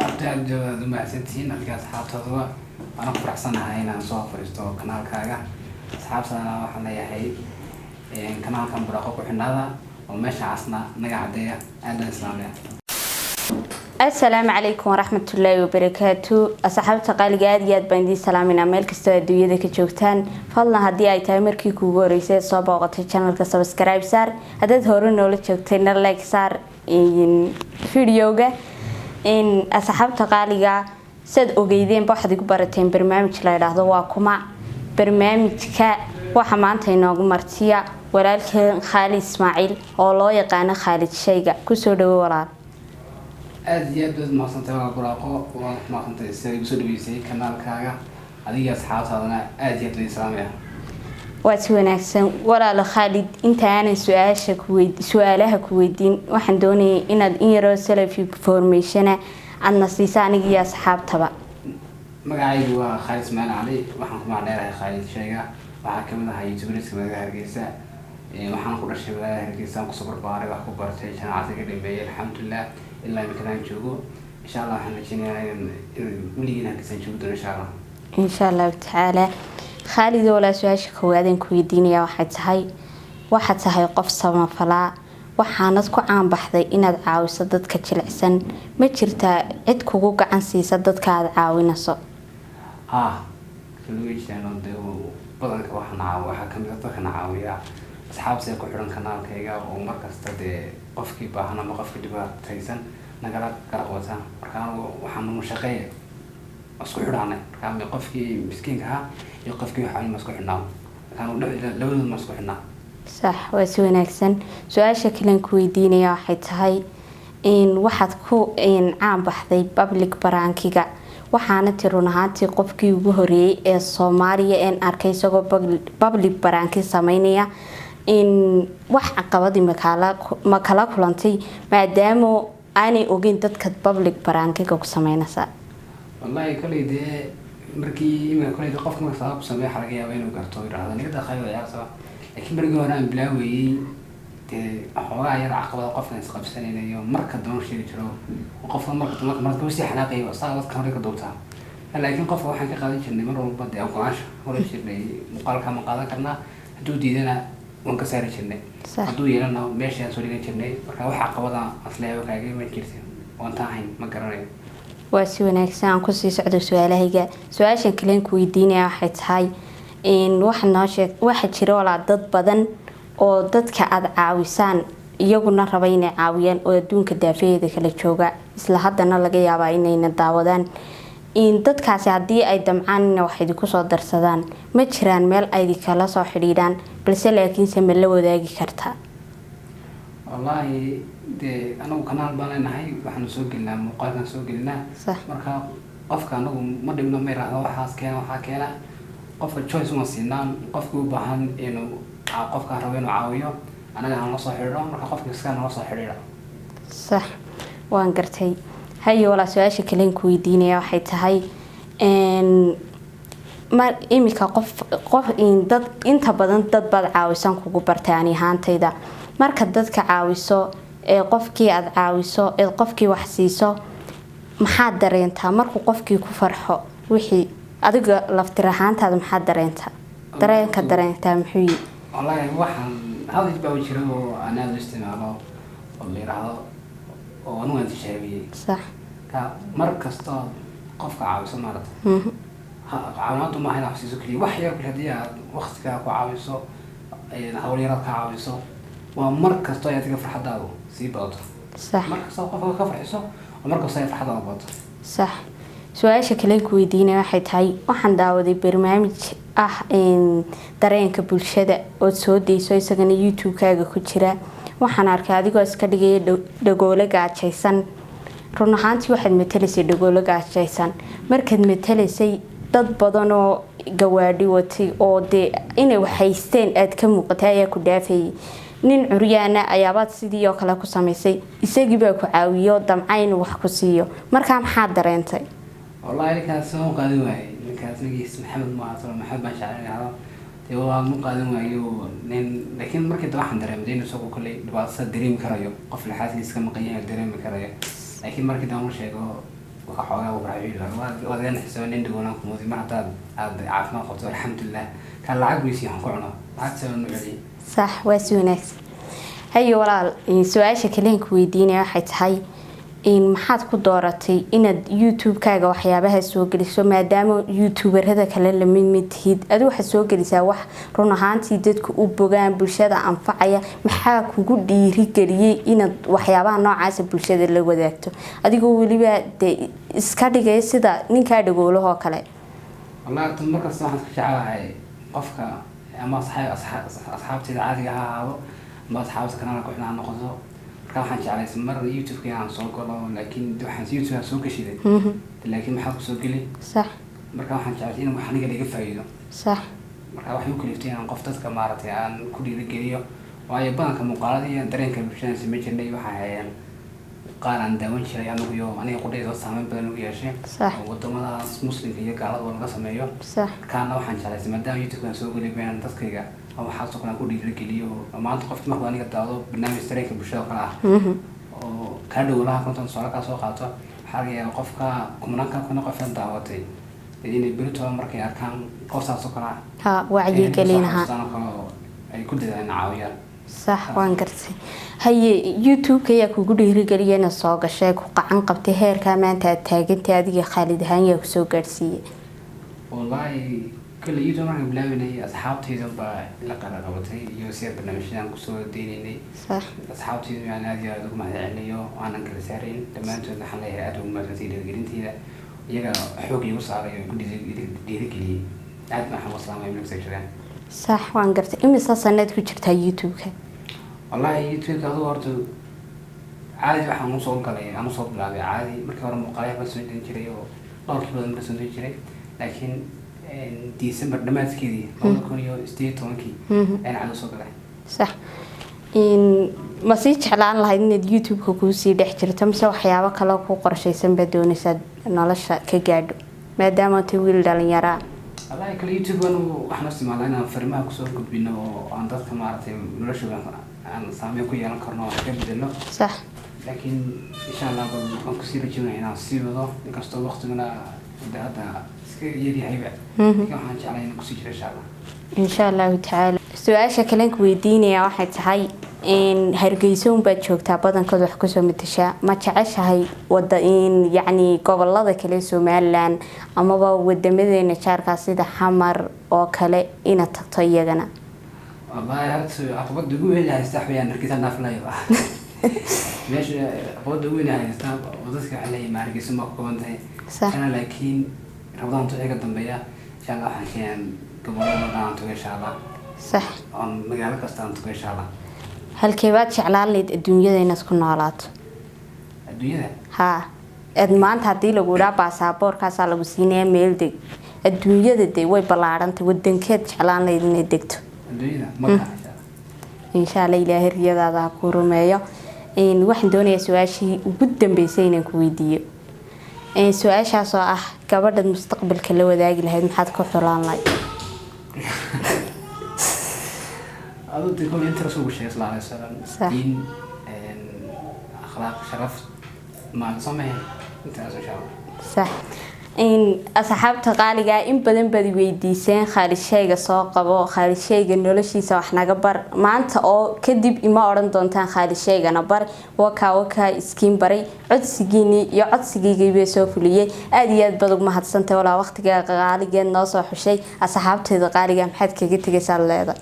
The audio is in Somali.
أرجع جو ما سنتين أرجع أصحاب تضوى أنا فرحسنا هاي أنا صوفر استو كنال كاجا أصحاب سنة وحنا يحيي كنال كان براقو كحنا وماشي عصنا نجا عادية أهلا إسلامية. السلام عليكم ورحمة الله وبركاته أصحابتا qaaliga aad iyo aad baan idin salaaminaa meel kasta oo adduunyada ka joogtaan fadlan haddii ay tahay markii kuugu horeysay soo booqatay channelka subscribe saar haddaad hore noola joogtayna like saar videoga asxaabta qaaliga sad ogeydeen waxaad igu barateen barnaamij la yiraahdo waa kuma barnaamijka waxa maanta inoogu martiya walaalkeen Khalid Ismaaciil oo loo yaqaan Khalid Shayga ku soo dhawo walaal أدي أبدأ ما صنت ولا براقو وما صنت يسوي بيسي كنال كاجا هذه أصحاب هذا أدي أبدأ إسلامية. واتوناكسن ولا خالد أنت أنا سؤالها كويدين واحد دوني إن يرسل في فورميشنا عن نصيصاني يا أصحاب تبع. مقاعد هو خالد اسماعيل علي وحنا معنا خالد شيقة وحكمنا هاي يوتيوبرز كمان هرجيسة وحنا كل شيء بلا هرجيسة وكسبر باري وحكو برتي كان عاطيك اللي الحمد لله إلا مكان نشوفه إن شاء الله إحنا جينا ملينا كسر نشوفه إن شاء الله. إن شاء الله تعالى. خالد ولا سؤال خوادين كويدينيا واحد هاي قف سما فلا waxaanad ku caan baxday inaad caawiso dadka jilicsan ma jirtaa cid kugu gacan siisa dadka aad caawinayso kalweysaan oo badanka waxa kamid ah dadka caawiya asxaabta ku xiran kanaalkayga oo markasta qofkii baahan ama qofkii dhibaataysan nagala qarqoota markaan waxaan u shaqeeyay isku xiraanay markaan qofkii miskiinka ah iyo qofkii waxaan isku xirnaa markaan labadooda isku xirnaa صح وسوناكسن سؤال شكلن كويدينيا waxay tahay in waxaad ku caan baxday public barankiga waxaana tirunahaantii qofkii ugu horeeyay ee Soomaaliya ee arkay isagoo public baranki sameynaya in wax caqabad ma kala kulantay maadaama aanay ogin dadka public barankiga ku sameynaysa wallahi kaleeyde markii ma kaleeyde qofka ma sabab sameey xaraga inuu garto yiraahdo niyada khayr yaasa لكن برجع أنا بلاوي حوالي يرى عقبة قفنا يسقبسني اليوم مركز دون شيء ترى وقفنا مركز وسي حلاقي وصارت كم ريك دوتها لكن قفوا حكي قاعدين شنو مرة بدي أو قاش ولا شيء لي مقال كم قاعدة كنا دودي لنا وانكسر شنو دودي لنا ماشي سوري شنو مركز عقبة أصلها وكاجي من كرسي وانتهين ما قررين وسوناكسن كوسي سعد سؤالها سؤال شكلين كويدينيا حيت هاي in waxa jira walaal dad badan oo dadka aad caawisaan iyaguna raba inay caawiyaan oo adduunka daafeeda kala jooga isla haddana laga yaabaa inayna daawadaan in dadkaasi hadii ay damcaan wax idinku soo darsadaan ma jiraan meel ay kala soo xiriiraan balse laakiin se meel la wadaagi kartaa wallahi anagu kanaal baan leenahay waxaan soo gelinaa muuqaalkan soo gelinaa marka qofka anagu ma dhibno ma yiraahdo waxa keena qofka choice ma siinaan qofku u baahan inuu qofka rabo inuu caawiyo anaga aan la soo xiriiro marka qofka iska nala soo xiriiro صح waan gartay hayo wala su'aasha kale ku weydiinaya waxay tahay mar imika qof in dad inta badan dad baad caawisan kugu bartaan ahaantayda marka dadka caawiso ee qofkii aad caawiso ee qofkii wax siiso maxaa dareentaa markuu qofkii ku farxo wixii adiga laftir ahaantaada maxaa dareentaa muxuu wallahi waxaan hada jibaa jiro oo aan aad isticmaalo oo leeyahay oo anu aan tijaabiyay صح ka markasta qofka caawiso marada caawintu ma hayna xasiiso kaliya wax yar hadii aad waqtiga ku caawiso hawl yar ka caawiso waa markasta ay adiga farxadaadu sii badato صح markasta qofka ka farxiso markasta ay farxadaadu badato صح su'aasha kale ku weydiinaya waxay tahay waxaan daawaday barnaamij dareenka bulshada oo soo deeyso isagana YouTube-kaaga ku jira waxaan arkay adigoo iska dhigay dhagoole gaajaysan run ahaantii waxaad matalaysay dhagoole gaajaysan markaad matalaysay dad badan oo gawaadhi watay oo inay waxaysteen aad ka muuqatay ayaa ku dhaafayay nin curyaana ayaabaad sidii oo kale ku samaysay isagii baa ku caawiyo damcayn wax ku siiyo markaa maxaa dareentay والله كان سوون قادم معي كان نجيس محمد معاصر محمد مشاعر هذا هو مو قادم معي لكن مركز واحد درهم دين سوق كله دبعة دريم كرايو قفل حاسس كم قيّة دريم كرايو لكن مركز دامو شيء waxa xoogaa u raaciyo wadana xisaaban indhoona ku mudi ma hada aad caafimaad qabto alxamdulillah ka lacag weysi aan ku cuno lacag soo nuucdi صح واسوناس هاي walaal su-aasha kale ku weydiinaya waxay tahay in maxaad ku dooratay inaad youtube-kaaga waxyaabaha soo geliso maadaama youtuberada kale la mid tihid adigu waxaad soo gelisaa wax run ahaantii dadku u bogaan bulshada anfacaya maxaa kugu dhiirigeliyey inaad waxyaabaha noocaasa bulshada la wadaagto adigoo weliba dee iska dhigay sida ninkaa dhagoolahoo kale wallahi tan markaas waxaan ka jecelahay qofka ama asxaabteeda caadiga ha ahaado ama asxaabta kanaalka ku xidhan noqoto waxaan jeclaysan mar youtube-ka aan soo galo laakiin waxaan youtube soo gashiday laakiin maxaa ku soo geli صح marka waxaan jeclay in wax aniga laga faa'iido صح marka waxay u kaliftay inaan qof dadka maaragtay aan ku dhiirigeliyo waayo badanka muuqaalada iyo dareenka bulshada samey jirnay waxaa hayaan qaar aan daawan jiray aniga qudhayda saameyn badan ugu yeeshay wadamadaas muslimka iyo gaalada laga sameeyo kaana waxaan jeclaysay maadaama youtube-kan soo geliy beenan dadkayga waxaasoo kale aan ku dhiirigeliyo maanta qofki markuu aniga daawado barnaamij dareenka bulshada kale ah oo kaa dhowlaha konton su'aalo kaa soo qaato waxaa laga yaabaa qofka kumanaanka kuna qofkan daawatay inay berito markay arkaan qoftaasoo kale ah wacyigelinaha ay ku dadaan caawiyaan صح waan gartay haye youtube-ka ayaa kugu dhiirigeliyay inaad soo gashay ku qacan qabtay heerkaa maanta aad taagantay adiga Khaalid ahaan yaa kusoo gaarsiiyey wallahi kale youtube markaan bilaabanay asxaabtayda baa la qabatay iyo si barnaamijyadaan kusoo deynaynay asxaabtayda yani aad iyo aad ugu mahadcelinayo aanan kala saarayn dhammaantood waxaan leeyahay aad ugu mahadsantahay dhiirigelinteeda iyaga xoog igu saaray oo igu dhiirigeliyey aad baan xamu salaamay milksa jiraan صح waan gartay imisa sanad ku jirtaa youtube-ka wallahi youtube-ka adoo horta caadi waxaan u soo galay aan soo bilaabay caadi markii hore muuqaalada baan soo dhin jiray oo dhowrkii badan baan soo dhin jiray laakiin December dhamaadkeedii 2018 ayaan caadi soo galay صح in ma sii jeclaan lahayd inaad youtube-ka kuu sii dhex jirto mise waxyaabo kale ku qorshaysan baad doonaysaa nolosha ka gaadho maadaama tii wiil dhalinyara والله كل يوتيوب أنا وإحنا استعمالنا أنا فرمها كسر قد بينا وعن ذلك ما عرفت نرشوا عن سامي كوي أنا كرنا وكيف بدنا صح لكن إن شاء الله بقول كسير جمعنا هنا السير هذا نكستو وقت منا هذا يدي هيبة كم حنش علينا كسير إن شاء الله إن شاء الله تعالى سؤال شكلك ويديني يا واحد هاي in hargeysoon baad joogtaa badankood wax ku soo matashaa ma jeceshahay wada in yani gobolada kale Soomaaliland amaba wadamadeena jaarka sida Xamar oo kale ina tagto iyagana wallahi hadda aqbad ugu weyn ay saxbiyaan markii naaflayo meesha aqbad ugu weyn ay taab dadka xalay ma hargeyso ma koobantay kana laakiin rabadaan tuu iga dambeeya insha Allah waxaan gobolada aan tago insha Allah صح aan magaalo kasta aan tago insha Allah halkee baad jeclaan lahayd adduunyada inaad ku noolaato adduunyada haa ad maanta hadii lagu raa baasaboorkaas lagu siinaya meel deg adduunyada de way balaarantay wadankeed jeclaan lahayd inaad degto adduunyada ma insha Allah ilaahay riyadaada ku rumeeyo in waxaan doonayaa su'aashii ugu dambeysay inaan ku weydiiyo su'aashaas oo ah gabadha mustaqbalka la wadaagi lahayd maxaad ku xulaan lahayd هذا تقول أنت رسول الشيء صلى الله عليه وسلم دين أخلاق شرف ما نسميه أنت إن شاء الله صح in asxaabta qaaliga in badan bad weydiiseen Khaalid shayga soo qabo Khaalid shayga noloshiisa wax naga bar maanta oo kadib ima oran doontaan Khaalid shaygana bar waka iskiin baray codsigiini iyo codsigayga soo fuliyay aad iyo aad badan mahadsantahay walaa waqtiga qaaligeed noo soo xushay asxaabteeda qaaliga maxaad kaga tagaysaa leedahay